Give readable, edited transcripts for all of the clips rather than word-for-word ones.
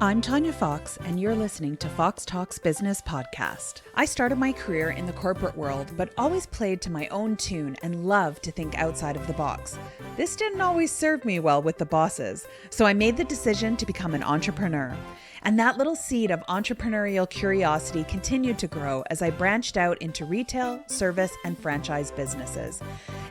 I'm Tanya Fox, and you're listening to Fox Talks Business Podcast. I started my career in the corporate world, but always played to my own tune and loved to think outside of the box. This didn't always serve me well with the bosses, so I made the decision to become an entrepreneur. And that little seed of entrepreneurial curiosity continued to grow as I branched out into retail, service, and franchise businesses.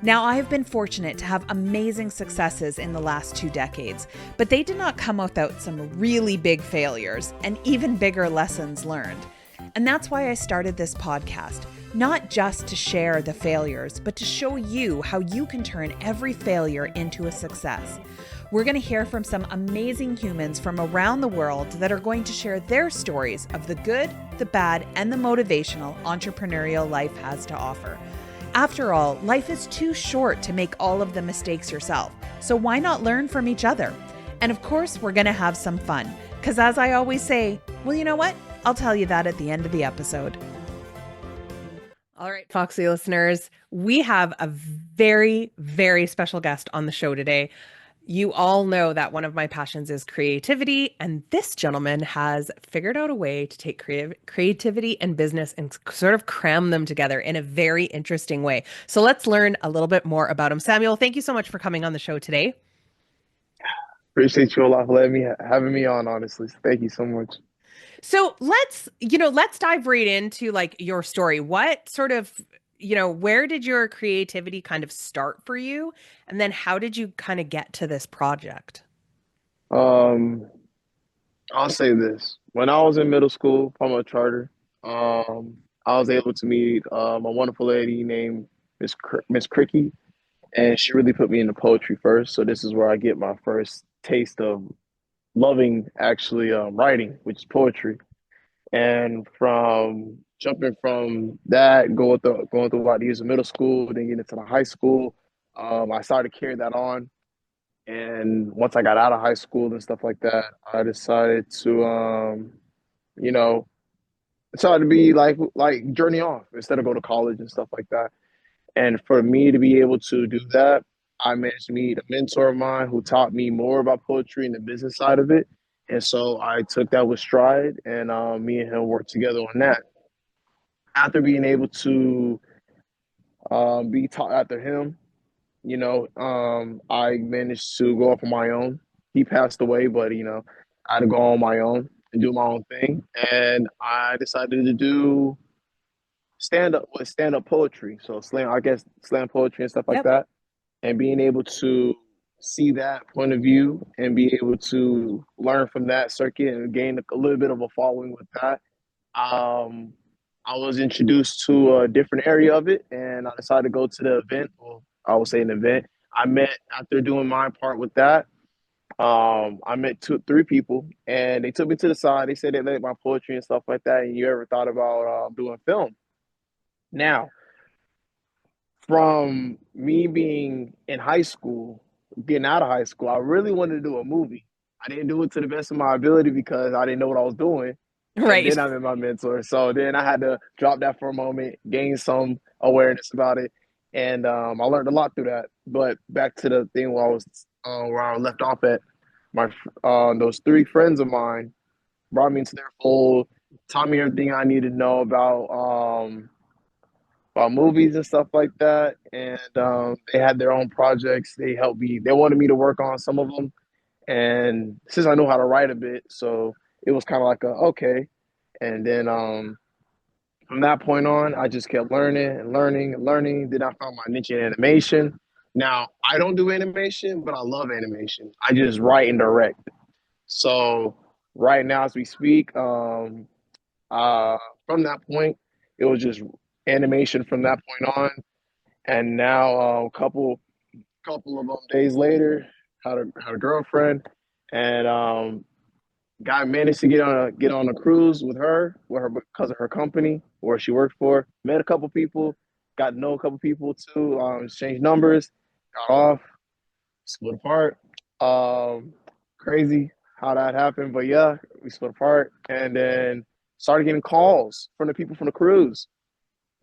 Now, I have been fortunate to have amazing successes in the last 2 decades, but they did not come without some really big failures and even bigger lessons learned. And that's why I started this podcast, not just to share the failures, but to show you how you can turn every failure into a success. We're going to hear from some amazing humans from around the world that are going to share their stories of the good, the bad, and the motivational entrepreneurial life has to offer. After all, life is too short to make all of the mistakes yourself, so why not learn from each other? And of course, we're going to have some fun, because as I always say, well, you know what? I'll tell you that at the end of the episode. All right, Foxy listeners, we have a very, very special guest on the show today. You all know that one of my passions is creativity, and this gentleman has figured out a way to take creativity and business and sort of cram them together in a very interesting way. So let's learn a little bit more about him. Samuel, thank you so much for coming on the show today. Appreciate you a lot for having me on, honestly. Thank you so much. So let's dive right into like your story. What sort of, where did your creativity kind of start for you? And then how did you kind of get to this project? Um, I'll say this. When I was in middle school, from a charter, I was able to meet a wonderful lady named Miss Cricky, and she really put me into poetry first. So this is where I get my first taste of loving actually writing, which is poetry. And from jumping from that, going through about the years of middle school, then getting into the high school, I started carrying that on. And once I got out of high school and stuff like that, I decided to, you know, decided to be like journey off instead of go to college and stuff like that. And for me to be able to do that, I managed to meet a mentor of mine who taught me more about poetry and the business side of it. And so I took that with stride, and me and him worked together on that. After being able to be taught after him, I managed to go off on my own. He passed away, but I had to go on my own and do my own thing. And I decided to do stand up poetry. So slam poetry and stuff like Yep. that. And being able to see that point of view and be able to learn from that circuit and gain a little bit of a following with that. Um, I was introduced to a different area of it, and I decided to go to the event. Well, I will say an event. I met after doing my part with that. I met three people, and they took me to the side. They said they like my poetry and stuff like that. And you ever thought about doing film? Now, from me being in high school, getting out of high school, I really wanted to do a movie. I didn't do it to the best of my ability because I didn't know what I was doing. And Right. then I met my mentor. So then I had to drop that for a moment, gain some awareness about it. And I learned a lot through that. But back to the thing where I left off at, my those three friends of mine brought me into their fold, taught me everything I needed to know about movies and stuff like that. And they had their own projects. They helped me. They wanted me to work on some of them. And since I know how to write a bit, so it was kind of like a okay. And then from that point on, I just kept learning and learning and learning. Then I found my niche in animation. Now I don't do animation, but I love animation. I just write and direct. So right now, as we speak, uh, from that point, it was just animation from that point on. And now, couple of days later, had a girlfriend, and got managed to get on a cruise with her because of her company where she worked for. Met a couple people, got to know a couple people too. Exchanged numbers, got off, split apart. Um, Crazy how that happened, but yeah, we split apart, and then started getting calls from the people from the cruise.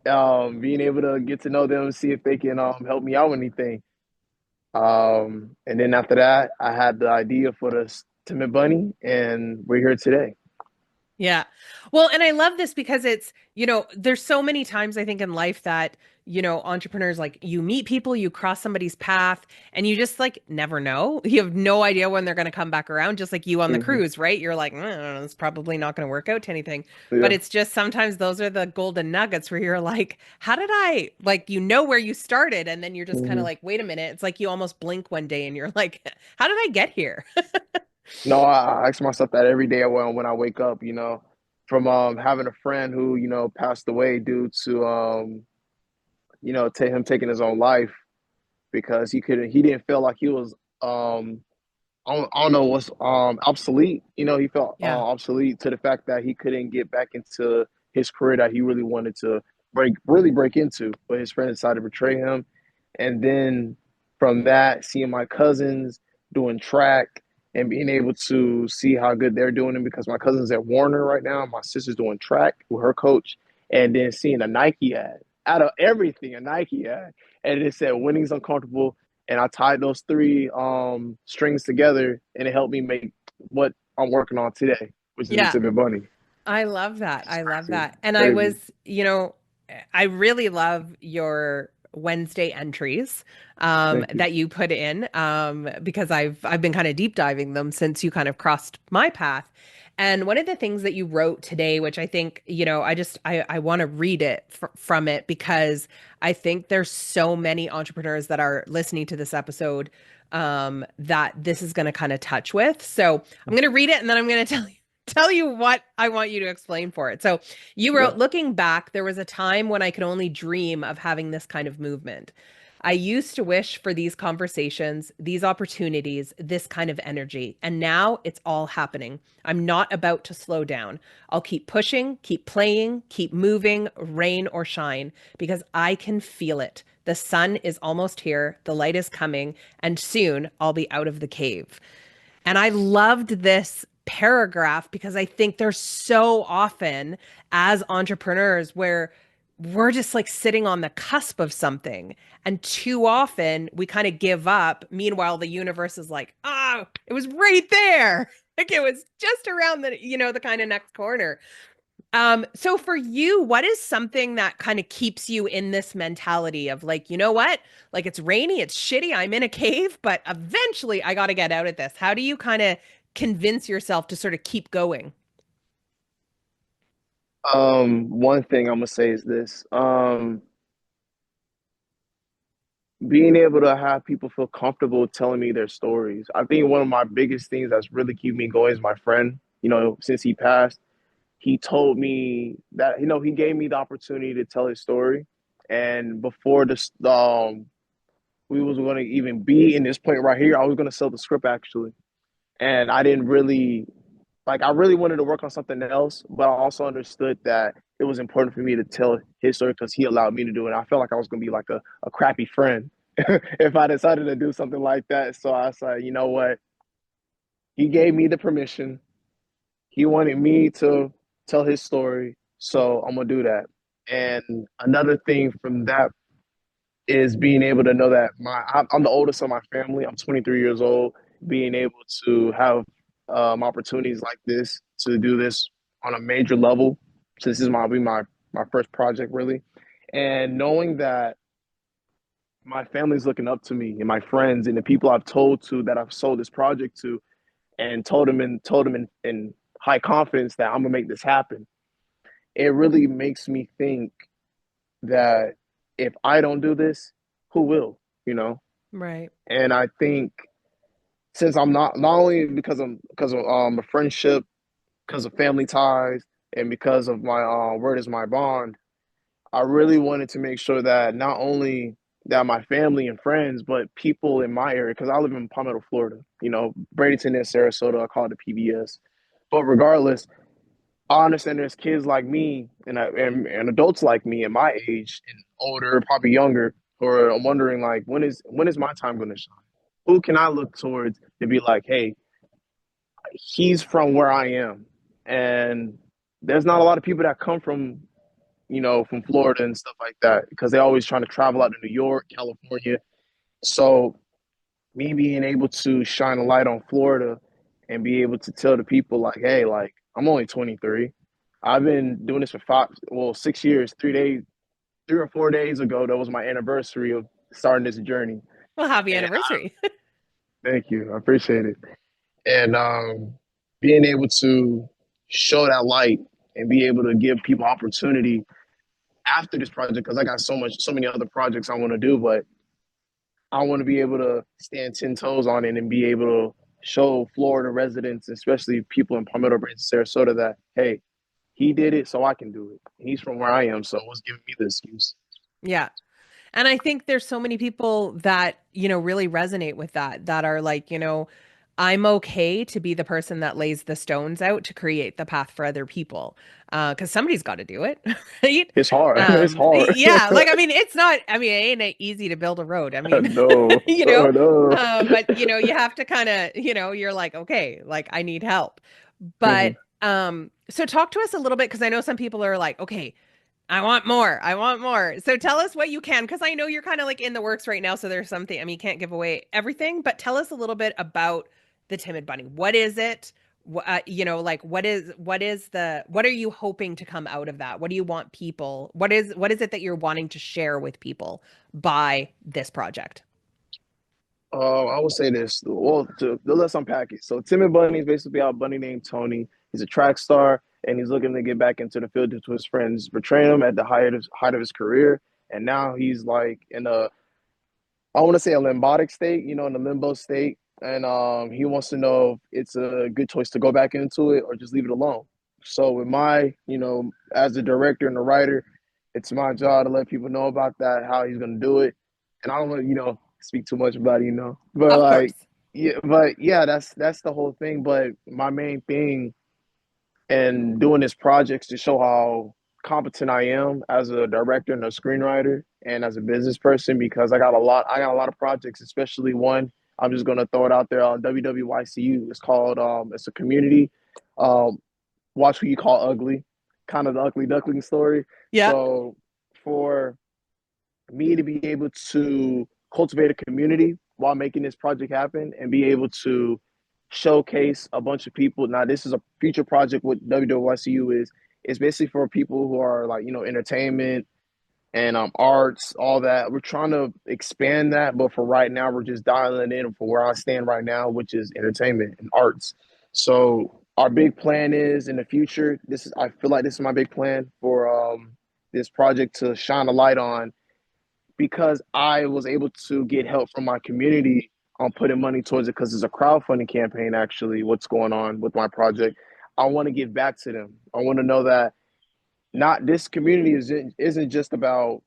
Being able to get to know them, see if they can help me out with anything. And then after that, I had the idea for Timid Bunny, and we're here today. Yeah. Well, and I love this because it's, there's so many times I think in life that, entrepreneurs like you meet people, you cross somebody's path, and you just like never know. You have no idea when they're going to come back around, just like you on the Hmm. cruise, right? You're like, I don't know, it's probably not going to work out to anything. But Yeah. it's just sometimes those are the golden nuggets where you're like, how did I, like, where you started, and then you're just kind of Hmm. like, wait a minute. It's like you almost blink one day and you're like, how did I get here? No, I ask myself that every day when I wake up. From having a friend who passed away due to to him taking his own life because he didn't feel like he was I don't know what's obsolete. He felt Yeah. obsolete to the fact that he couldn't get back into his career that he really wanted to break into. But his friend decided to betray him, and then from that, seeing my cousins doing track and being able to see how good they're doing it because my cousin's at Warner right now, my sister's doing track with her coach, and then seeing a Nike ad out of everything, a Nike ad, and it said winning's uncomfortable, and I tied those three strings together, and it helped me make what I'm working on today, which is the Yeah. Timid Bunny. I love that. It's I love crazy, that. And crazy. I really love your Wednesday entries Thank you. that you put in because I've been kind of deep diving them since you kind of crossed my path. And one of the things that you wrote today, which I think, I want to read it from it because I think there's so many entrepreneurs that are listening to this episode that this is going to kind of touch with. So I'm going to read it and then I'm going to tell you what I want you to explain for it. So you Yeah. wrote, looking back, there was a time when I could only dream of having this kind of movement. I used to wish for these conversations, these opportunities, this kind of energy. And now it's all happening. I'm not about to slow down. I'll keep pushing, keep playing, keep moving, rain or shine, because I can feel it. The sun is almost here, the light is coming, and soon I'll be out of the cave. And I loved this paragraph because I think there's so often as entrepreneurs where we're just like sitting on the cusp of something. And too often we kind of give up. Meanwhile, the universe is like, oh, it was right there. Like it was just around the kind of next corner. So for you, what is something that kind of keeps you in this mentality of like, you know what? Like it's rainy, it's shitty, I'm in a cave, but eventually I got to get out of this. How do you kind of convince yourself to sort of keep going? One thing I'm gonna say is this. Being able to have people feel comfortable telling me their stories. I think one of my biggest things that's really keeping me going is my friend. Since he passed, he told me that, he gave me the opportunity to tell his story. And before this, we was going to even be in this point right here, I was going to sell the script actually. And I didn't really like, I really wanted to work on something else, but I also understood that it was important for me to tell his story because he allowed me to do it. I felt like I was going to be like a crappy friend if I decided to do something like that. So I said, you know what? He gave me the permission. He wanted me to tell his story. So I'm going to do that. And another thing from that is being able to know that I'm the oldest of my family. I'm 23 years old. Being able to have opportunities like this to do this on a major level, since this is my first project really, and knowing that my family's looking up to me and my friends and the people I've told to that I've sold this project to and told them in high confidence that I'm gonna make this happen. It really makes me think that if I don't do this, who will? You know, Right. and I think since I'm not only because of a friendship, because of family ties, and because of my word is my bond, I really wanted to make sure that not only that my family and friends, but people in my area, because I live in Palmetto, Florida, Bradenton and Sarasota, I call it the PBS. But regardless, I understand there's kids like me and adults like me in my age and older, probably younger, who are wondering like, when is my time going to shine? Who can I look towards to be like, hey, he's from where I am, and there's not a lot of people that come from Florida and stuff like that because they're always trying to travel out to New York, California. So me being able to shine a light on Florida and be able to tell the people like, hey, like I'm only 23. I've been doing this for 6 years. 3 or 4 days ago, that was my anniversary of starting this journey. Well, happy And anniversary. thank you, I appreciate it. And being able to show that light and be able to give people opportunity after this project, because I got so many other projects I want to do, but I want to be able to stand 10 toes on it and be able to show Florida residents, especially people in Palmetto Bay and Sarasota, that hey, he did it, so I can do it. He's from where I am, so what's giving me the excuse? Yeah. And I think there's so many people that, really resonate with that, that are like, I'm okay to be the person that lays the stones out to create the path for other people. Because somebody's got to do it, right? It's hard. It's hard. Yeah, like, I mean, it's not, I mean, it ain't easy to build a road. I mean, No, you know, no. but you have to kind of, you're like, okay, like I need help. Mhm. But so talk to us a little bit, because I know some people are like, okay, I want more. I want more. So tell us what you can, because I know you're kind of like in the works right now. So there's something, I mean, you can't give away everything, but tell us a little bit about the Timid Bunny. What is it? Like what are you hoping to come out of that? What do you want people? What is it that you're wanting to share with people by this project? I would say this. Well, let's unpack it. So, Timid Bunny is basically our bunny named Tony. He's a track star, and he's looking to get back into the field due to his friends betraying him at the height of his career. And now he's like in a, I want to say a limbotic state, in the limbo state. And he wants to know if it's a good choice to go back into it or just leave it alone. So, with my, as the director and the writer, it's my job to let people know about that, how he's going to do it. And I don't want to, speak too much about it, but Of like, course. yeah, that's the whole thing. But my main thing and doing this project to show how competent I am as a director and a screenwriter and as a business person, because I got a lot of projects, especially one. I'm just gonna throw it out there on WWYCU. It's called it's a community. Um, Watch Who You Call Ugly, kind of the ugly duckling story. Yeah. So for me to be able to cultivate a community while making this project happen and be able to showcase a bunch of people. Now, this is a future project. What WWYCU is, it's basically for people who are like, entertainment and arts, all that. We're trying to expand that, but for right now, we're just dialing in for where I stand right now, which is entertainment and arts. So our big plan is in the future. I feel like this is my big plan for this project to shine a light on, because I was able to get help from my community on putting money towards it, because it's a crowdfunding campaign. Actually, what's going on with my project, I want to give back to them. I want to know that not this community isn't just about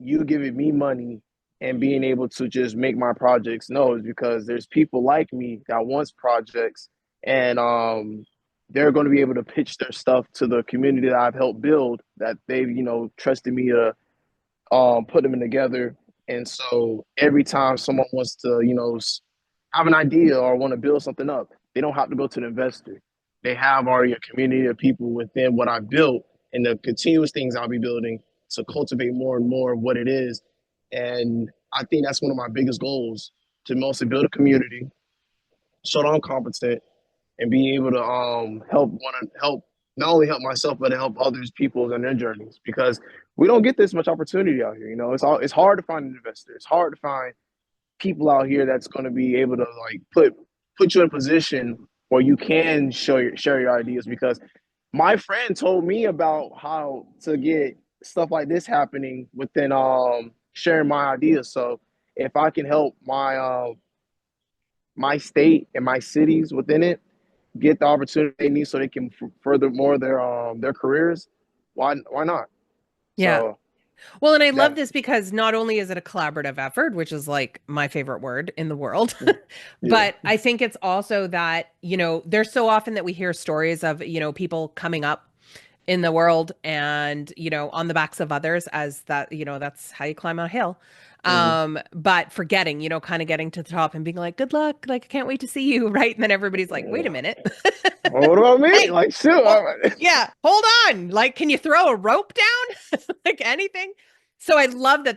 you giving me money and being able to just make my projects. No, it's because there's people like me that wants projects, and they're going to be able to pitch their stuff to the community that I've helped build, that they've trusted me to put them together. And so every time someone wants to, have an idea or want to build something up, they don't have to go to the investor. They have already a community of people within what I built and the continuous things I'll be building to cultivate more and more of what it is. And I think that's one of my biggest goals, to mostly build a community, show that I'm competent, and be able to help not only help myself but help others people on their journeys, because we don't get this much opportunity out here. It's hard to find an investor. It's hard to find people out here that's going to be able to like put you in a position where you can share your ideas, because my friend told me about how to get stuff like this happening within sharing my ideas. So if I can help my state and my cities within it get the opportunity they need so they can further more their careers, why not? Yeah. So Well, and I love that this because not only is it a collaborative effort, which is like my favorite word in the world, yeah. but I think it's also that, there's so often that we hear stories of, people coming up in the world and, on the backs of others, as that, that's how you climb a hill. Mhm. But forgetting, kind of getting to the top and being like, good luck, like I can't wait to see you, right? And then everybody's like, wait a Yeah. minute. What about me? Hey, Like, shoot. oh, yeah, hold on. Like, can you throw a rope down? Like anything? So I love that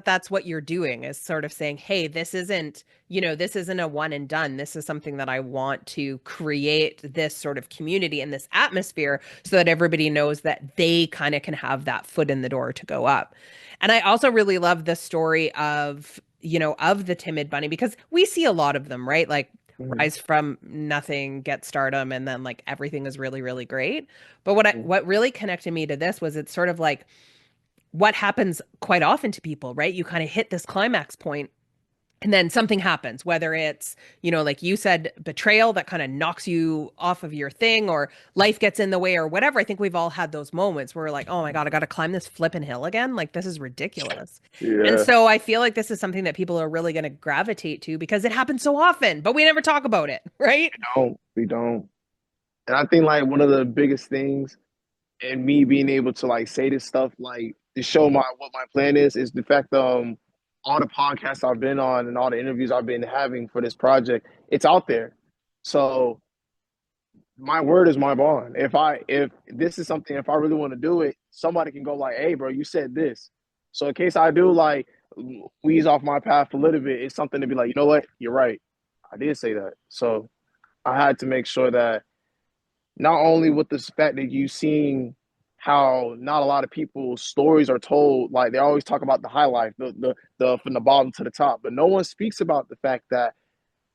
that's what you're doing is sort of saying, "Hey, this isn't, this isn't a one and done. This is something that I want to create this sort of community and this atmosphere so that everybody knows that they kind of can have that foot in the door to go up." And I also really love the story of the timid bunny because we see a lot of them, right? Like Mhm. rise from nothing, get stardom, and then like everything is really, really great. But what really connected me to this was it's sort of like what happens quite often to people, right? You kind of hit this climax point and then something happens, whether it's, like you said, betrayal that kind of knocks you off of your thing or life gets in the way or whatever. I think we've all had those moments where we're like, oh my God, I got to climb this flipping hill again. Like, this is ridiculous. And Yeah, so I feel like this is something that people are really going to gravitate to because it happens so often, but we never talk about it, right? we don't. And I think like one of the biggest things and me being able to like say this stuff like to show my what my plan is the fact all the podcasts I've been on and all the interviews I've been having for this project, it's out there. So my word is my bond. If this is something, if I really want to do it, somebody can go like, hey bro, you said this. So in case I do like wheeze off my path a little bit, it's something to be like, you know what, you're right. I did say that. So I had to make sure that not only with the fact that you seeing how not a lot of people's stories are told, like they always talk about the high life, the from the bottom to the top, but no one speaks about the fact that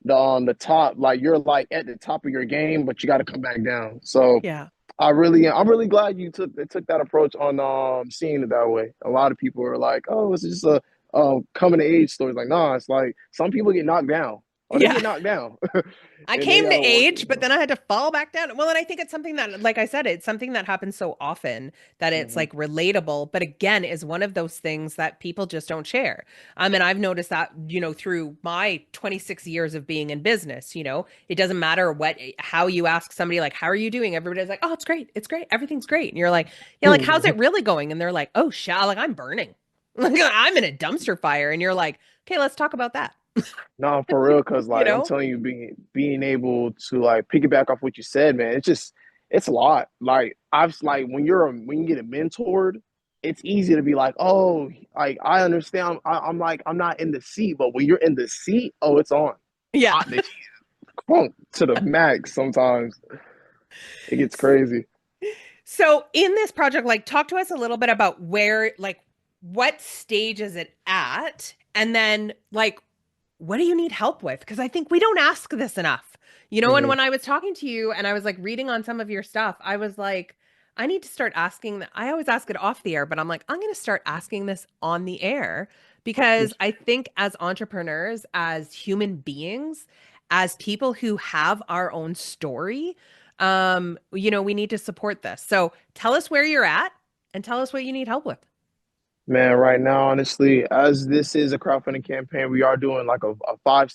the top, like you're like at the top of your game, but you got to come back down. So Yeah. I'm really glad you took that approach on seeing it that way. A lot of people are like, oh, it's just a coming to age story. Like, nah, it's like some people get knocked down. Oh, they Yeah. get knocked down, I and they came got to to work age, but themselves. then I had to fall back down. Well, and I think it's something that, like I said, it's something that happens so often that it's Hmm. like relatable, but again, is one of those things that people just don't share. And I've noticed that, through my 26 years of being in business, it doesn't matter how you ask somebody, like, how are you doing? Everybody's like, oh, it's great. It's great. Everything's great. And you're like, yeah, like, how's it really going? And they're like, oh, shit, like, I'm burning. Like, I'm in a dumpster fire. And you're like, okay, let's talk about that. No, for real, cause You like I'm know? telling you, being able to like piggyback off what you said, man, it's a lot. Like like when you get mentored, it's easy to be like, oh, like I understand. I'm like I'm not in the seat, but when you're in the seat, oh, it's on. Yeah. Hot the crunk to the max. Sometimes it gets crazy. So in this project, like talk to us a little bit about like what stage is it at? And then like what do you need help with? Because I think we don't ask this enough. And Hmm. when I was talking to you and I was like reading on some of your stuff, I was like, I need to start asking that. I always ask it off the air, but I'm like, I'm going to start asking this on the air because I think as entrepreneurs, as human beings, as people who have our own story, we need to support this. So tell us where you're at and tell us what you need help with. Man, right now, honestly, as this is a crowdfunding campaign, we are doing like a a five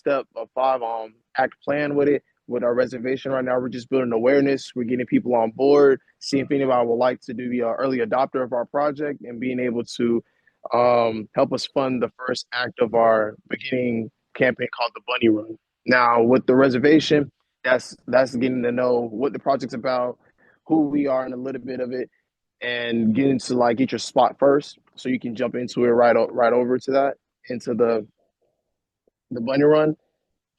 act plan with it with our reservation right now. We're just building awareness. We're getting people on board, seeing if anybody would like to be an early adopter of our project and being able to help us fund the first act of our beginning campaign called the Bunny Run. Now, with the reservation, that's getting to know what the project's about, who we are, and a little bit of it and get into like get your spot first, so you can jump into it right over to that into the bunny run.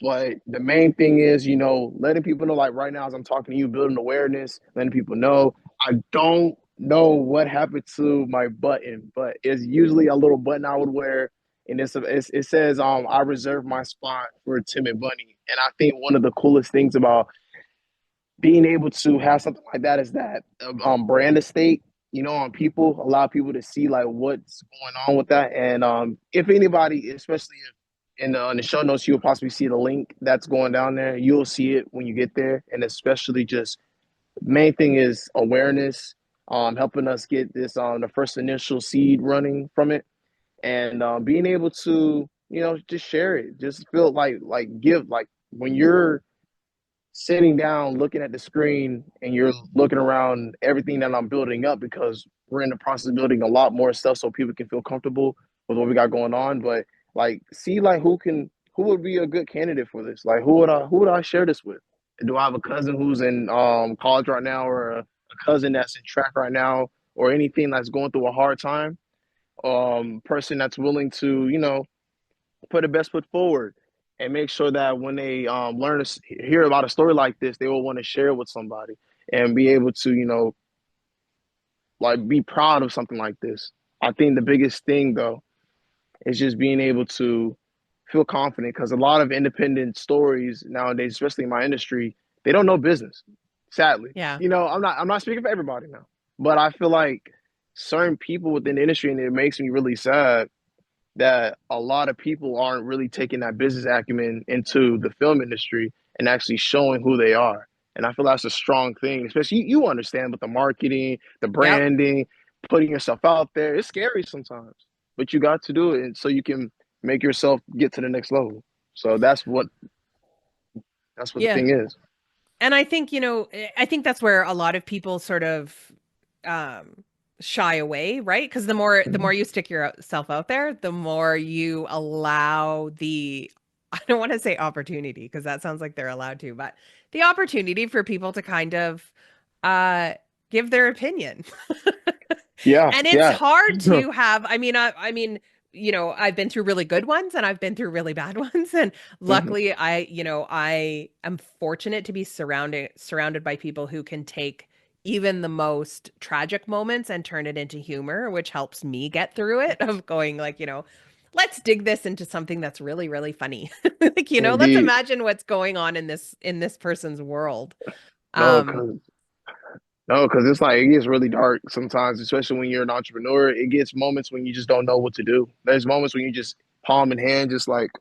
But the main thing is, letting people know, like right now, as I'm talking to you, building awareness, letting people know. I don't know what happened to my button, but it's usually a little button I would wear. And it says, I reserve my spot for Timid Bunny. And I think one of the coolest things about being able to have something like that is that brand estate, on people, allow people to see like what's going on with that. And if anybody, especially if in the show notes, you'll possibly see the link that's going down there. You'll see it when you get there. And especially just main thing is awareness, helping us get this the first initial seed running from it, and being able to just share it, just feel like give like when you're sitting down looking at the screen and you're looking around everything that I'm building up, because we're in the process of building a lot more stuff so people can feel comfortable with what we got going on. But like see like who would be a good candidate for this? Like who would I share this with? Do I have a cousin who's in college right now, or a cousin that's in track right now, or anything that's going through a hard time? person that's willing to, put the best foot forward and make sure that when they hear about a story like this, they will want to share it with somebody and be able to, like be proud of something like this. I think the biggest thing though is just being able to feel confident because a lot of independent stories nowadays, especially in my industry, they don't know business. Sadly, Yeah. I'm not speaking for everybody now, but I feel like certain people within the industry, and it makes me really sad that a lot of people aren't really taking that business acumen into the film industry and actually showing who they are. And I feel that's a strong thing, especially you understand with the marketing, the Yep. branding, putting yourself out there. It's scary sometimes, but you got to do it and so you can make yourself get to the next level. So that's what the Yeah. thing is. And I think, I think that's where a lot of people sort of um shy away, right? Because the more you stick yourself out there, the more you allow the I don't want to say opportunity because that sounds like they're allowed to, but the opportunity for people to kind of uh give their opinion. Yeah, And it's yeah. hard to have, I mean, I've been through really good ones and I've been through really bad ones. And Mhm. luckily I am fortunate to be surrounded by people who can take even the most tragic moments and turn it into humor, which helps me get through it of going like, let's dig this into something that's really, really funny. Like, let's Indeed. imagine what's going on in this person's world. No, Um, because No, because it's like it gets really dark sometimes, especially when you're an entrepreneur. It gets moments when you just don't know what to do. There's moments when you just palm in hand, just like,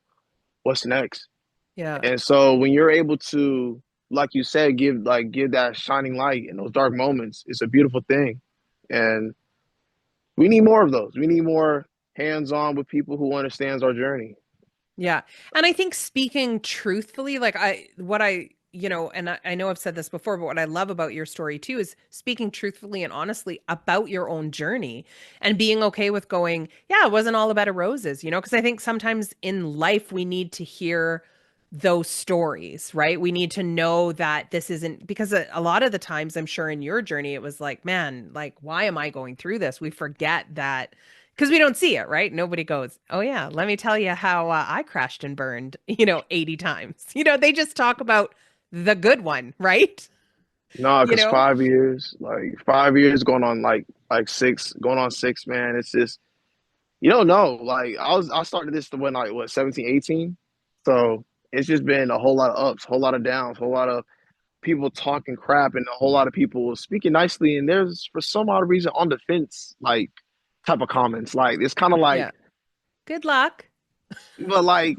what's next? yeah. And so when you're able to, like you said, give that shining light in those dark moments, it's a beautiful thing. And we need more of those. We need more hands-on with people who understands our journey. Yeah. And I think speaking truthfully, like and I know I've said this before, but what I love about your story too is speaking truthfully and honestly about your own journey and being okay with going, yeah, it wasn't all a bed of roses, because I think sometimes in life we need to hear those stories, right? We need to know that this isn't because a lot of the times I'm sure in your journey, it was like, man, like, why am I going through this? We forget that because we don't see it, right? Nobody goes, oh, yeah, let me tell you how I crashed and burned, 80 times. They just talk about the good one, right? No, You because know? 5 years, like 5 years going on like six, going on six, man. It's just you don't know. Like I started this when like what 17, 18. So it's just been a whole lot of ups, whole lot of downs, whole lot of people talking crap and a whole lot of people speaking nicely and there's for some odd reason on the fence like type of comments. Like it's kind of like Yeah. Good luck. but like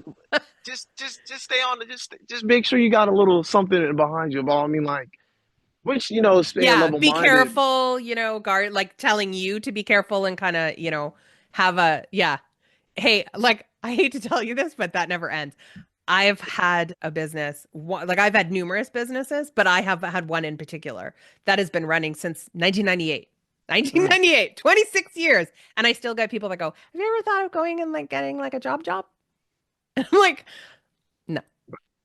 just stay on the just make sure you got a little something behind you. But I mean like which staying Yeah. level Be minded. careful, guard, like telling you to be careful and kind of, have yeah. Hey, like, I hate to tell you this, but that never ends. I have had a business, like I've had numerous businesses, but I have had one in particular that has been running since 1998. Mm. 1998, 26 years. And I still get people that go, have you ever thought of going and like getting like a job? And I'm like, no.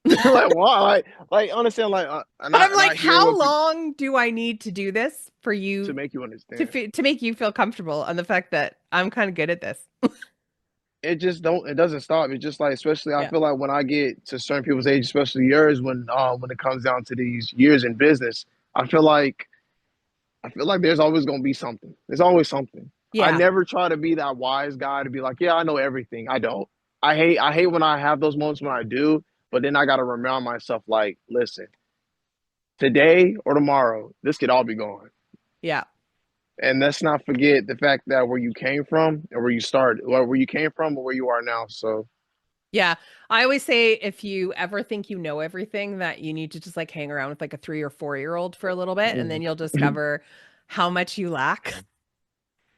Like why like understand like But I'm and like, I hear how what people long do I need to do this for to you make you understand. to make you feel comfortable on the fact that I'm kind of good at this? It doesn't stop. It's just like especially I Yeah. feel like when I get to certain people's age, especially yours, when it comes down to these years in business, I feel like there's always gonna be something. There's always something. I Yeah. never try to be that wise guy to be like, yeah, I know everything. I don't. I hate when I have those moments when I do, but then I gotta remind myself like, listen, today or tomorrow, this could all be gone. Yeah. And let's not forget the fact that where you came from and where you started, or where you came from or where you are now. So Yeah. I always say if you ever think you know everything, that you need to just like hang around with like a 3 or 4 year old for a little bit, and then you'll discover how much you lack.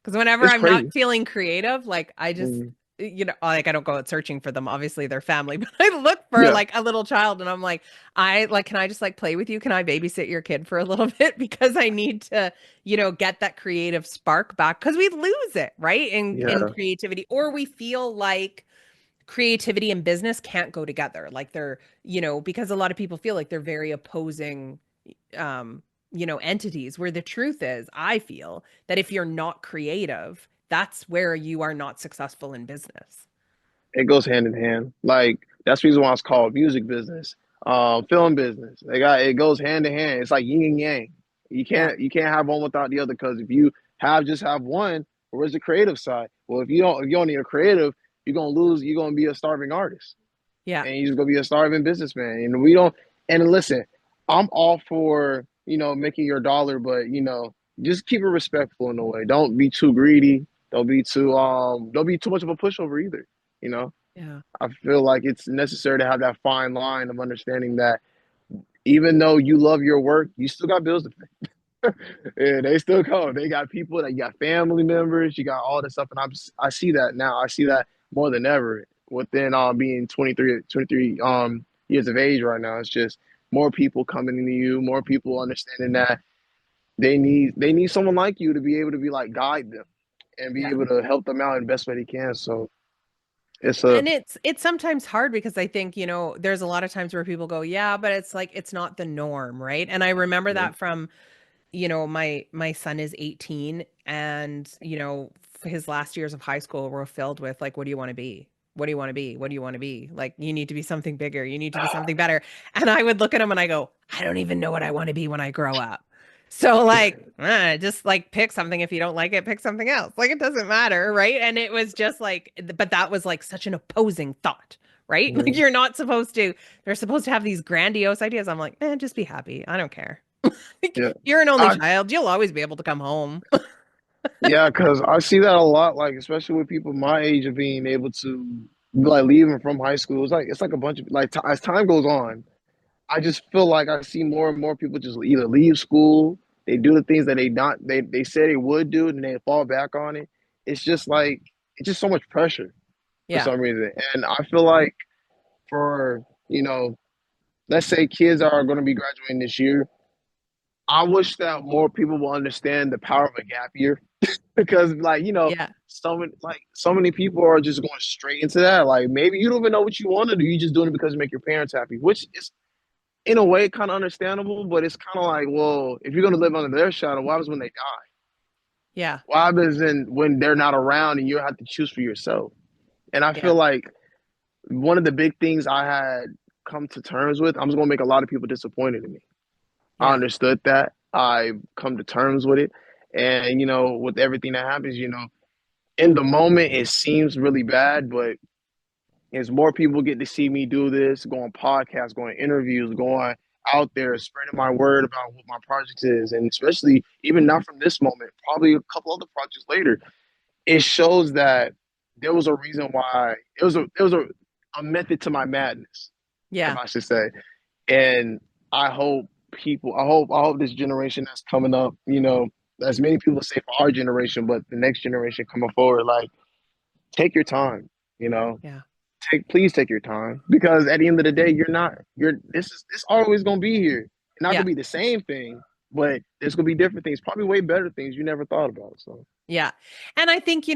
Because whenever it's I'm not crazy. feeling creative, like I just, Mhm. like I don't go out searching for them. Obviously, they're family, but I look for Yeah, like a little child and I'm like, can I just like play with you? Can I babysit your kid for a little bit? Because I need to, get that creative spark back because we lose it, right? In yeah, creativity, or we feel like creativity and business can't go together. Like they're, because a lot of people feel like they're very opposing entities, where the truth is, I feel that if you're not creative, that's where you are not successful in business. It goes hand in hand. Like that's the reason why it's called music business, film business. It goes hand in hand. It's like yin and yang. Yeah. You can't have one without the other because if you have just have one, where's the creative side? Well, if you don't need a creative, you're gonna lose. You're gonna be a starving artist, Yeah. and you're just gonna be a starving businessman. And we don't. And listen, I'm all for making your dollar, but just keep it respectful in a way. Don't be too greedy. Don't be too much of a pushover either. You know. Yeah. I feel like it's necessary to have that fine line of understanding that even though you love your work, you still got bills to pay. Yeah, they still come. They got people that you got family members, you got all this stuff, and I see that now. I see that more than ever within being 23 years of age right now. It's just more people coming into you, more people understanding that they need someone like you to be able to be like guide them and be Yeah. able to help them out in the best way they can. So it's a And it's sometimes hard because I think, there's a lot of times where people go, yeah, but it's like it's not the norm, right? And I remember that from, my son is 18 and, his last years of high school were filled with like, what do you want to be? What do you want to be? What do you want to be? Like, you need to be something bigger. You need to be something better. And I would look at him and I go, I don't even know what I want to be when I grow up. So like, just like pick something. If you don't like it, pick something else. Like it doesn't matter, right? And it was just like, but that was like such an opposing thought, right? Like Mhm. you're not supposed to. They're supposed to have these grandiose ideas. I'm like, just be happy. I don't care. Like, Yeah. you're an only I child. You'll always be able to come home. Yeah, because I see that a lot, like especially with people my age of being able to like leaving from high school. It's like a bunch of like t as time goes on, I just feel like I see more and more people just either leave school, they do the things that they said they would do, and they fall back on it. It's just like it's just so much pressure for Yeah. some reason, and I feel like for let's say kids are going to be graduating this year. I wish that more people will understand the power of a gap year because Yeah. so many people are just going straight into that. Like maybe you don't even know what you want to do. You're just doing it because you make your parents happy, which is in a way kind of understandable. But it's kind of like, well, if you're gonna live under their shadow, what happens when they die? Yeah. What happens when they're not around and you have to choose for yourself? And I feel Yeah. like one of the big things I had come to terms with, I'm just gonna make a lot of people disappointed in me. I Yeah. understood that. I come to terms with it. And with everything that happens, in the moment it seems really bad, but as more people get to see me do this, go on podcasts, going interviews, going out there, spreading my word about what my project is, and especially even not from this moment, probably a couple other projects later, it shows that there was a reason why a method to my madness, if Yeah. I should say. And I hope I hope this generation that's coming up, as many people say for our generation, but the next generation coming forward, like take your time, you know, Yeah. please take your time because at the end of the day, you're this always gonna be here. Not Yeah. gonna be the same thing, but there's gonna be different things, probably way better things you never thought about. So, Yeah. And I think,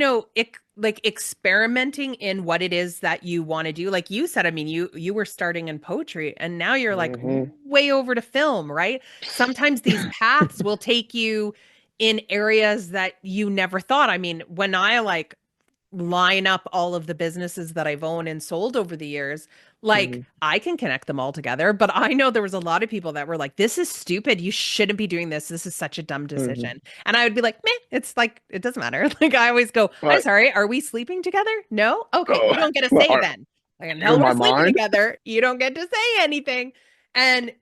like experimenting in what it is that you want to do. Like you said, I mean, you were starting in poetry and now you're like hmm way over to film, right? Sometimes these paths will take you in areas that you never thought. I mean, when I like line up all of the businesses that I've owned and sold over the years, like hmm I can connect them all together. But I know there was a lot of people that were like, this is stupid. You shouldn't be doing this. This is such a dumb hmm decision. And I would be like, meh, it's like, it doesn't matter. Like I always go, I'm like, sorry, are we sleeping together? No? Okay, oh, you don't get a like, say then. Like, in until we're my sleeping mind. together, you don't get to say anything. And,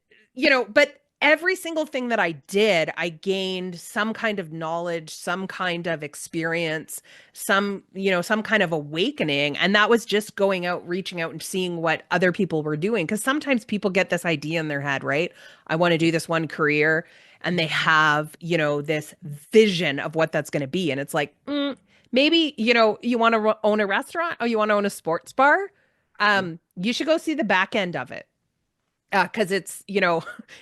but every single thing that I did, I gained some kind of knowledge, some kind of experience, some kind of awakening. And that was just going out, reaching out and seeing what other people were doing. Because sometimes people get this idea in their head, right? I want to do this one career. And they have, this vision of what that's going to be. And it's like, maybe, you want to own a restaurant or you want to own a sports bar. You should go see the back end of it. Because it's,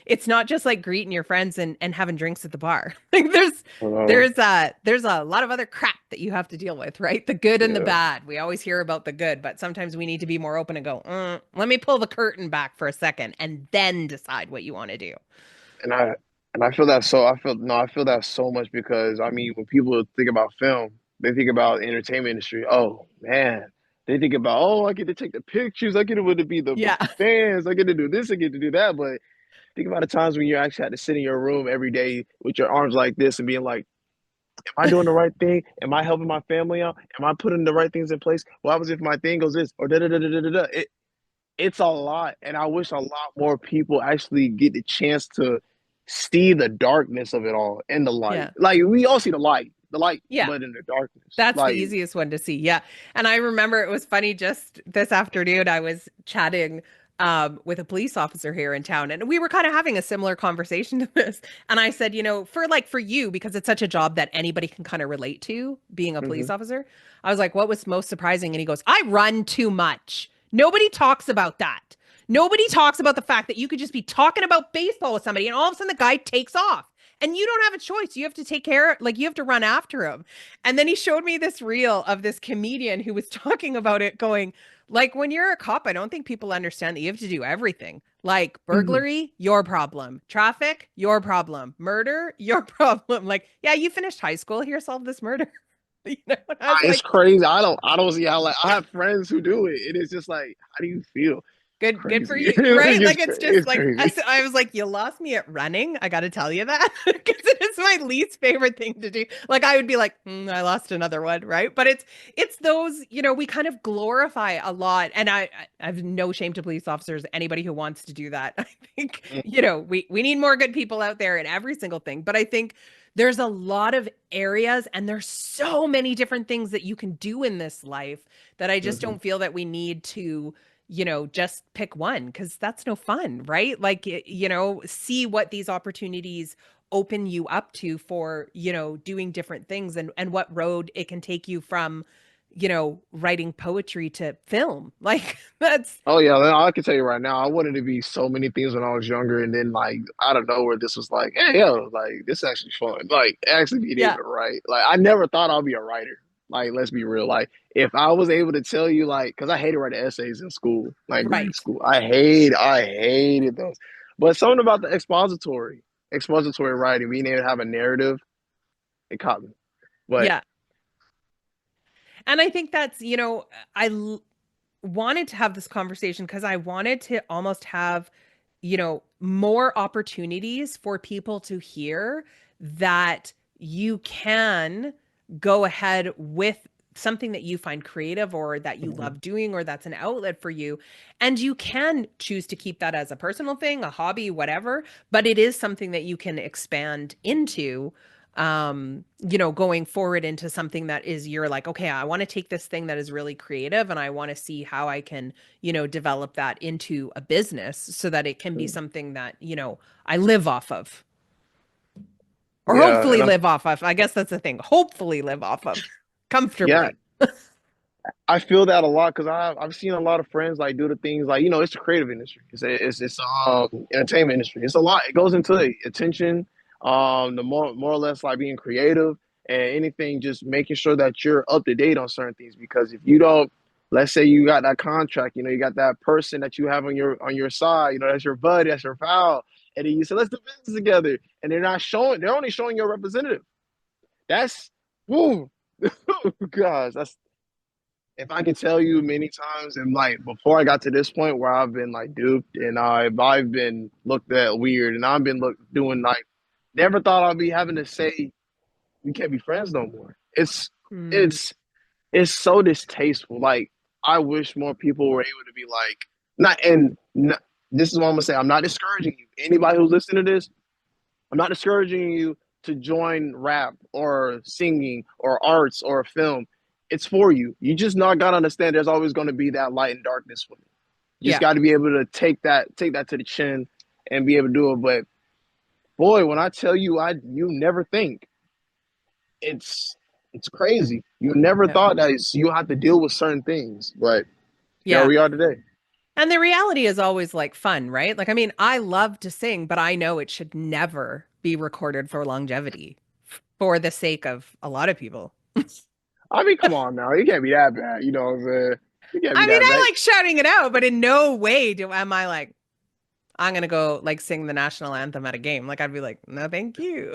it's not just like greeting your friends and having drinks at the bar. Like Uh, there's a lot of other crap that you have to deal with, right? The good and the yeah, bad. We always hear about the good, but sometimes we need to be more open and go, let me pull the curtain back for a second and then decide what you want to do. and I and I feel that so I feel no I feel that so much because I mean when people think about film. They think about entertainment industry. Oh man, they think about, oh, I get to take the pictures, I get to be with Yeah. the fans, I get to do this, I get to do that. But think about the times when you actually had to sit in your room every day with your arms like this and being like, am I doing the right thing? Am I helping my family out? Am I putting the right things in place? What happens if my thing goes this or da da da da da da? It's a lot, and I wish a lot more people actually get the chance to see the darkness of it all and the light. Yeah. Like we all see the light, Yeah. but in the darkness. That's the Like, easiest one to see. Yeah. And I remember it was funny just this afternoon, I was chatting with a police officer here in town, and we were kind of having a similar conversation to this. And I said, for you, because it's such a job that anybody can kind of relate to, being a police mhm. officer, I was like, what was most surprising? And he goes, I run too much. Nobody talks about that. Nobody talks about the fact that you could just be talking about baseball with somebody and all of a sudden the guy takes off. And you don't have a choice. You have to take care, like you have to run after him. And then he showed me this reel of this comedian who was talking about it, going, like, when you're a cop, I don't think people understand that you have to do everything. Like burglary, your problem. Traffic, your problem. Murder, your problem. Like, yeah, you finished high school. Here, solve this murder. And I was It's like, crazy. I don't see how, like, I have friends who do it. It is just like, how do you feel? good for Crazy. you, Like, right? Like it's just it's like crazy. I was like, you lost me at running. I got to tell you that because it is my least favorite thing to do. Like I would be like, I lost another one, right? But it's those, we kind of glorify a lot, and I have no shame to police officers, anybody who wants to do that. I think we need more good people out there in every single thing, but I think there's a lot of areas and there's so many different things that you can do in this life that I just Mhm. don't feel that we need to just pick one because that's no fun, right? Like, see what these opportunities open you up to for, doing different things and what road it can take you from, writing poetry to film. Like, that's, Oh yeah, I can tell you right now, I wanted to be so many things when I was younger, and then like out of nowhere, this was like, hey yo, like this is actually fun. Like actually being able yeah, to write. Like I never thought I'd be a writer. Like let's be real. Like if I was able to tell you, like, because I hated writing essays in school, like grade right. school, I hated those. But something about the expository writing, being able to have a narrative, it caught me. But Yeah. And I think that's, wanted to have this conversation because I wanted to almost have, more opportunities for people to hear that you can go ahead with something that you find creative or that you mhm, love doing or that's an outlet for you. And you can choose to keep that as a personal thing, a hobby, whatever, but it is something that you can expand into going forward into something that is you're like, okay, I want to take this thing that is really creative and I want to see how I can, develop that into a business so that it can be something that, I live off of or yeah, hopefully and live off of. I guess that's the thing. Hopefully live off of yeah, comfortably. I feel that a lot because I've seen a lot of friends like do the things like it's the creative industry. It's entertainment industry. It's a lot. It goes into the attention, the more or less like being creative and anything, just making sure that you're up to date on certain things. Because if you don't, let's say you got that contract, you got that person that you have on your side, that's your buddy, that's your pal, and then you say let's do business together, and they're only showing your representative. That's woo, gosh, that's if I can tell you many times, and like before I got to this point where I've been like duped and I've been looked at weird and I've been doing like never thought I'd be having to say we can't be friends no more. Mm, It's it's so distasteful. Like I wish more people were able to be like not and not, this is what I'm gonna say. I'm not discouraging you. Anybody who's listening to this, I'm not discouraging you to join rap or singing or arts or film. It's for you. You just not gotta understand there's always gonna be that light and darkness with it. You just yeah. gotta be able to take that to the chin and be able to do it. But boy, when I tell you you never think it's it's crazy. You never Yeah. thought that you have to deal with certain things. But here Yeah. we are today. And the reality is always like fun, right? Like, I mean, I love to sing, but I know it should never be recorded for longevity for the sake of a lot of people. I mean, come on now. You can't be that bad. You know what I'm saying? You can't be I mean, that I bad. like shouting it out, but in no way am I like, I'm gonna go like sing the national anthem at a game. Like I'd be like, no, thank you.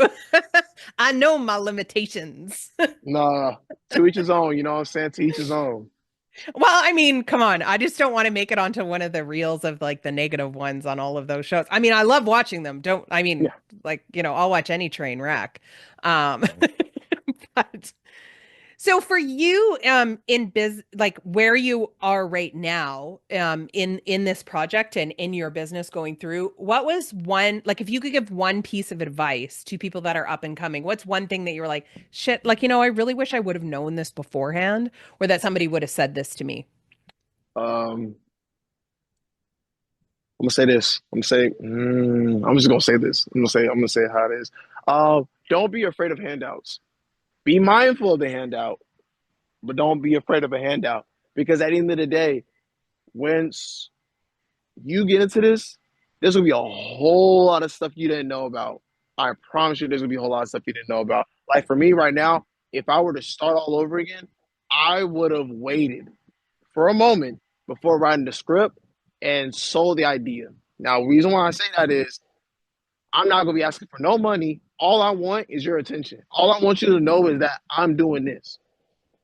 I know my limitations. Nah, to each his own, you know what I'm saying? To each his own. Well, I mean, come on. I just don't want to make it onto one of the reels of like the negative ones on all of those shows. I mean, I love watching them. Don't, I mean, Yeah. like, I'll watch any train wreck. Um, but so for you, in like where you are right now, in this project and in your business going through, what was one, like if you could give one piece of advice to people that are up and coming, what's one thing that you're like, shit, like, I really wish I would have known this beforehand, or that somebody would have said this to me? Um, I'm gonna say this. I'm just gonna say this. I'm gonna say how it is. Don't be afraid of handouts. Be mindful of the handout, but don't be afraid of a handout. Because at the end of the day, once you get into this, there's gonna be a whole lot of stuff you didn't know about. I promise you, there's gonna be a whole lot of stuff you didn't know about. Like for me right now, if I were to start all over again, I would have waited for a moment before writing the script and sold the idea. Now, the reason why I say that is I'm not gonna be asking for no money. All I want is your attention. All I want you to know is that I'm doing this.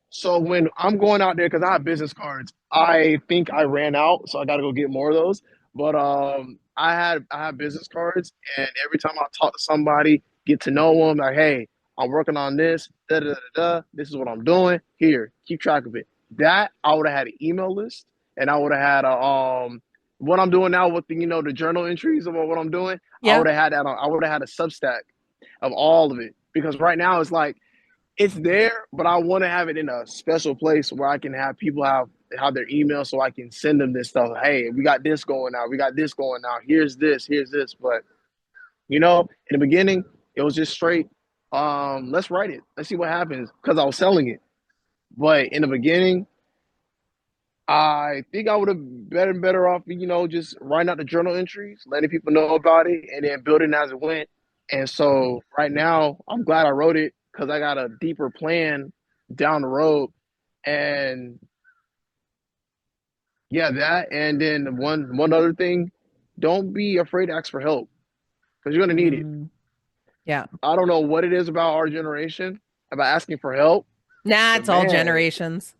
So when I'm going out there, because I have business cards, I think I ran out, so I got to go get more of those. But I have business cards, and every time I talk to somebody, get to know them, like, hey, I'm working on this, da da da da. This is what I'm doing. Here, keep track of it. That I would have had an email list, and I would have had a what I'm doing now with the the journal entries about what I'm doing. I Yeah. would have had that. I would have had a Substack of all of it because right now it's like it's there, but I want to have it in a special place where I can have people have their email so I can send them this stuff. Hey, we got this going out. We got this going out. Here's this. Here's this. But in the beginning, it was just straight. Let's write it. Let's see what happens because I was selling it. But in the beginning, I think I would have been better off, just writing out the journal entries, letting people know about it, and then building as it went. And so right now, I'm glad I wrote it because I got a deeper plan down the road. And yeah, that. And then one other thing, don't be afraid to ask for help because you're gonna need it. Mm, yeah. I don't know what it is about our generation about asking for help, Nah, but it's all man, generations.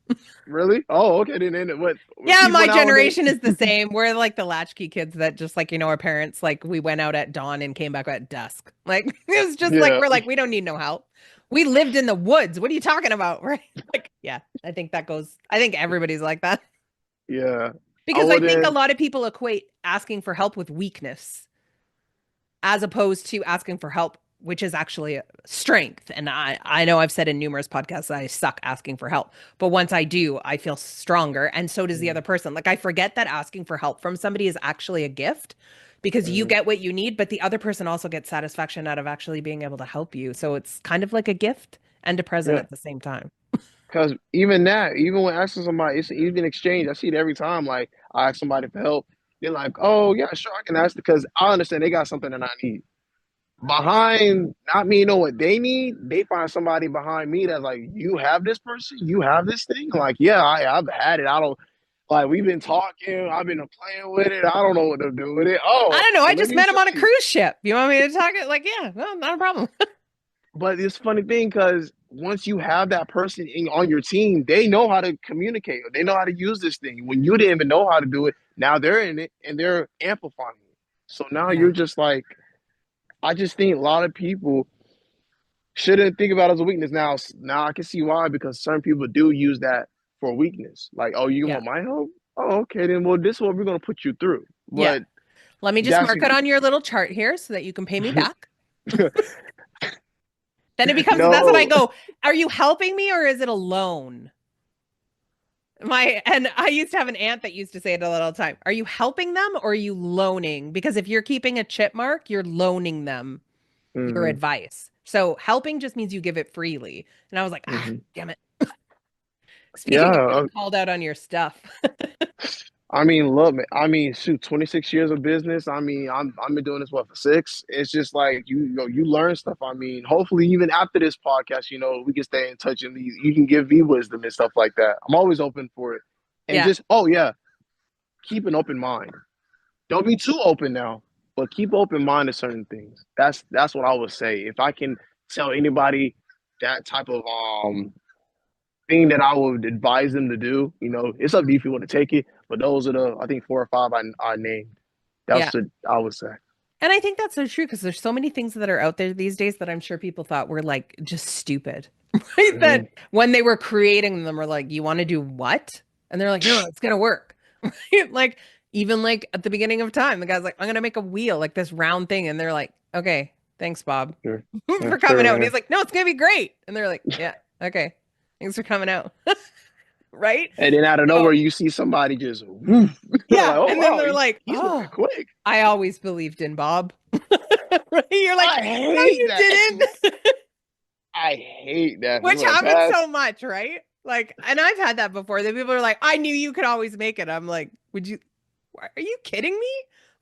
really? Oh, okay. Then what Yeah, people my nowadays? generation is the same. We're like the latchkey kids that just like, our parents, like we went out at dawn and came back at dusk. Like it was just like, Yeah, we're like, we don't need no help. We lived in the woods. What are you talking about? Right? Like, yeah, I think everybody's like that yeah. I because I think a wouldn't. lot of people equate asking for help with weakness as opposed to asking for help, which is actually a strength. And I know I've said in numerous podcasts that I suck asking for help, but once I do, I feel stronger. And so does the other person. Like I forget that asking for help from somebody is actually a gift because you Mhm. get what you need, but the other person also gets satisfaction out of actually being able to help you. So it's kind of like a gift and a present Yeah. at the same time. Because even that, even when asking somebody, it's an even exchange. I see it every time. Like I ask somebody for help, they're like, "Oh yeah, sure, I can ask," because I understand they got something that I need. Behind not me know what they need, they find somebody behind me that's like, "You have this person, you have this thing." I'm like, yeah, I've had it. I don't like. We've been talking. I've been playing with it. I don't know what to do with it. I Oh, don't know. I well, let just me met him show on a you. cruise ship. You want me to talk it? Like, yeah, no, not a problem. But it's a funny thing because once you have that person on your team, they know how to communicate. They know how to use this thing. When you didn't even know how to do it, now they're in it and they're amplifying it. So now Yeah. you're just like, I just think a lot of people shouldn't think about it as a weakness. Now I can see why because certain people do use that for weakness. Like, oh, you Yeah. want my help? Oh, okay, then well, this is what we're gonna put you through. Yeah. But Let me just that's mark it on your little chart here so that you can pay me back. no, Then it becomes that's when I go, are you helping me or is it a loan? And I used to have an aunt that used to say it a little time. Are you helping them or are you loaning? Because if you're keeping a chip mark, you're loaning them your hmm advice. So helping just means you give it freely. And I was like, ah, hmm damn it. Speaking of yeah. getting called out on your stuff. I mean, look, man. I mean, shoot, 26 years of business. I mean, I've been doing this what for six. It's just like you learn stuff. I mean, hopefully, even after this podcast, we can stay in touch and you can give me wisdom and stuff like that. I'm always open for it. And Yeah. just oh yeah, keep an open mind. Don't be too open now, but keep open mind to certain things. That's what I would say. If I can tell anybody that type of thing that I would advise them to do. You know, it's up to you if you want to take it, but those are the I think 4 or 5 I named. Yeah. That's what I would say. And I think that's so true because there's so many things that are out there these days that I'm sure people thought were like just stupid, right? That Mhm. when they were creating them were like, you want to do what? And they're like, no, it's gonna work. Right? Like even like at the beginning of time, the guy's like, I'm gonna make a wheel, like this round thing. And they're like, okay, thanks, Bob, Sure. Yeah, for coming sure, out. And he's man. like, no, it's gonna be great. And they're like, yeah, okay, thanks for coming out. Right? And then out of nowhere, So you see somebody just woof. Like, yeah. oh And then wow, they're like, he's moving oh, quick. I always believed in Bob. Right? You're like, I no, hate you that. didn't. I hate that Which from the happens past. so much, right? Like, and I've had that before. That people are like, I knew you could always make it. I'm like, would you, are you kidding me?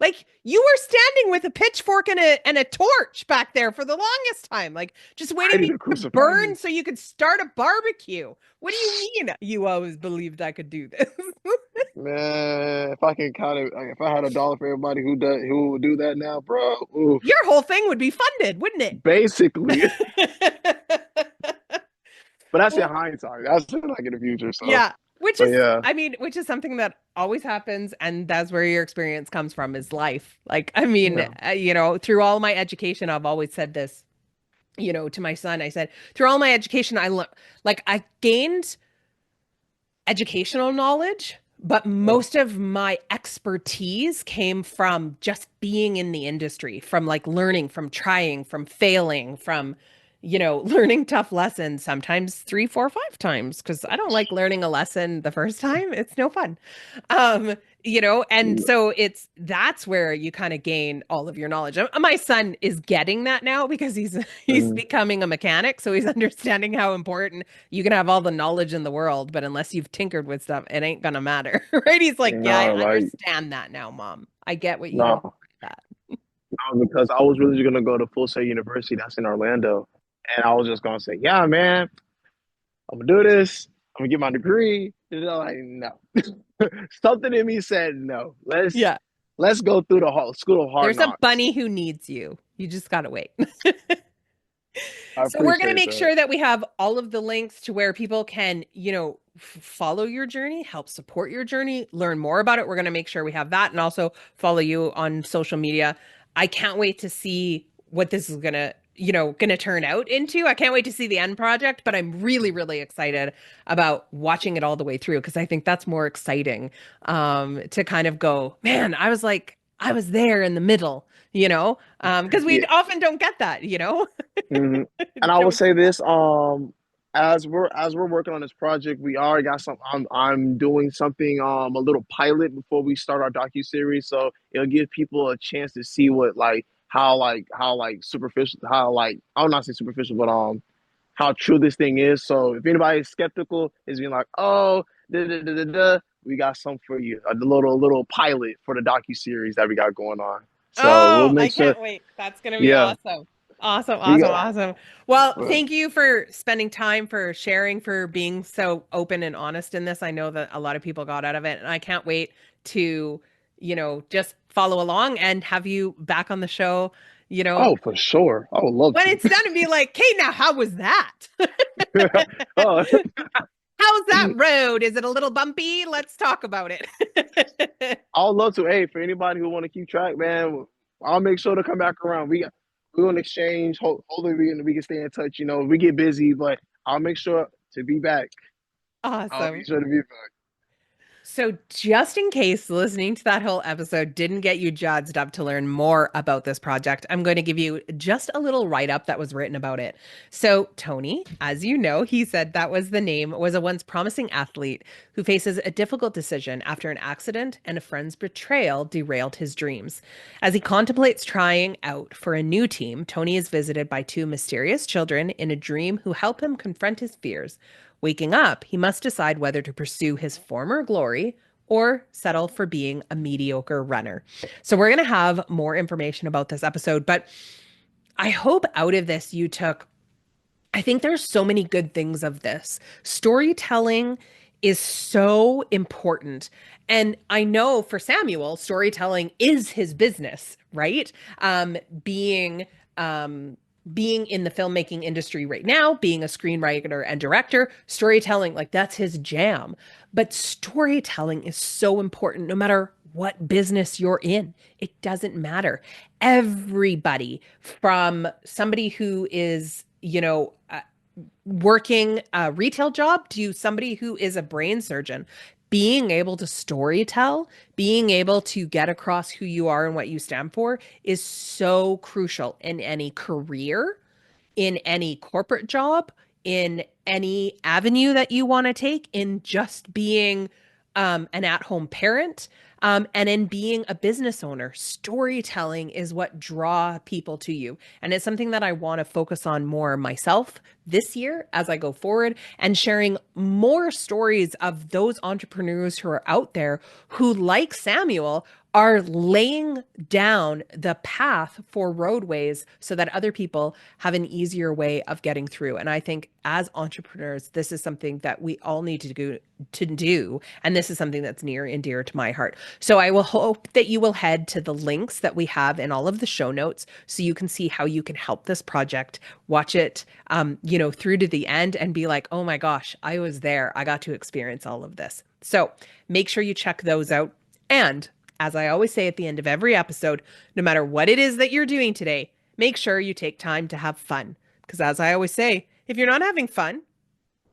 Like, you were standing with a pitchfork and a torch back there for the longest time, like just waiting Ready me to to crucify burn me. so you could start a barbecue. What do you mean you always believed I could do this? Man, if I can kind of, if I had $1 for everybody who would do that now, bro, oof. Your whole thing would be funded, wouldn't Basically, it? but that's in Well, hindsight. That's like in the future. So, yeah, which but is, yeah, I mean, which is something that always happens, and that's where your experience comes from is life. Like, I mean, yeah, through all my education, I've always said this, to my son. I said, through all my education, like, I gained educational knowledge, but yeah, most of my expertise came from just being in the industry, from like learning, from trying, from failing, from, learning tough lessons, sometimes three, four, 5 times, because I don't like learning a lesson the first time. It's no fun. Um, and so that's where you kind of gain all of your knowledge. My son is getting that now because he's mm, becoming a mechanic, so he's understanding how important you can have all the knowledge in the world, but unless you've tinkered with stuff, it ain't gonna matter, right? He's like, yeah, no, I like understand that now, Mom. I get what you mean no, by that. no, because I was really just gonna go to Full Sail University. That's in Orlando, and I was just gonna say, yeah, man, I'm gonna do this. I'm gonna get my degree. And they're like, no. Something in me said no. Yeah, Let's go through the whole school of hard there's a knocks. bunny who needs you. You just gotta wait. I So we're going to appreciate make that. sure that we have all of the links to where people can, follow your journey, help support your journey, learn more about it. We're going to make sure we have that and also follow you on social media. I can't wait to see what this is going to turn out into. I can't wait to see the end project, but I'm really, really excited about watching it all the way through because I think that's more exciting to kind of go, man, I was there in the middle, because we Yeah. often don't get that. Mhm. And I will Don't say this, as we're working on this project, we already got some I'm doing something a little pilot before we start our docu-series. So it'll give people a chance to see what how superficial how I'll not say superficial, but how true this thing is. So if anybody is skeptical, is being like, oh, da, da, da, da, da, we got something for you. A little pilot for the docu-series that we got going on. So we'll Oh, I make sure, can't wait. That's going to be yeah, awesome. Awesome, we awesome, got awesome. Well, but, thank you for spending time, for sharing, for being so open and honest in this. I know that a lot of people got out of it, and I can't wait to, just follow along and have you back on the show, oh, for sure. I would love when to. it's done and be like, "Hey, now how was that? Oh, How's that road? Is it a little bumpy? Let's talk about it." I would love to. Hey, for anybody who want to keep track, man, I'll make sure to come back around. We're gonna exchange. Hopefully, we can stay in touch. You know, we get busy, but I'll make sure to be back. I'll be Awesome. sure to be back. So, just in case listening to that whole episode didn't get you jazzed up to learn more about this project, I'm going to give you just a little write up that was written about it. So, Tony, as you know, he said that was the name, was a once promising athlete who faces a difficult decision after an accident and a friend's betrayal derailed his dreams. As he contemplates trying out for a new team, Tony is visited by two mysterious children in a dream who help him confront his fears. Waking up, he must decide whether to pursue his former glory or settle for being a mediocre runner. So, we're going to have more information about this episode, but I hope out of this you took, I think there's so many good things of this. Storytelling is so important. And I know for Samuel, storytelling is his business, right? Being being in the filmmaking industry right now, being a screenwriter and director, storytelling, like that's his jam. But storytelling is so important no matter what business you're in. It doesn't matter. Everybody, from somebody who is, working a retail job to somebody who is a brain surgeon, being able to storytell, being able to get across who you are and what you stand for is so crucial in any career, in any corporate job, in any avenue that you want to take, in just being an at-home parent, and in being a business owner. Storytelling is what draw people to you, and it's something that I want to focus on more myself this year as I go forward, and sharing more stories of those entrepreneurs who are out there who, like Samuel, are laying down the path for roadways so that other people have an easier way of getting through. And I think as entrepreneurs, this is something that we all need to do. And this is something that's near and dear to my heart. So I will hope that you will head to the links that we have in all of the show notes so you can see how you can help this project, watch it, through to the end and be like, oh my gosh, I was there. I got to experience all of this. So make sure you check those out. And as I always say at the end of every episode, no matter what it is that you're doing today, make sure you take time to have fun. Because as I always say, if you're not having fun,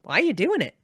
why are you doing it?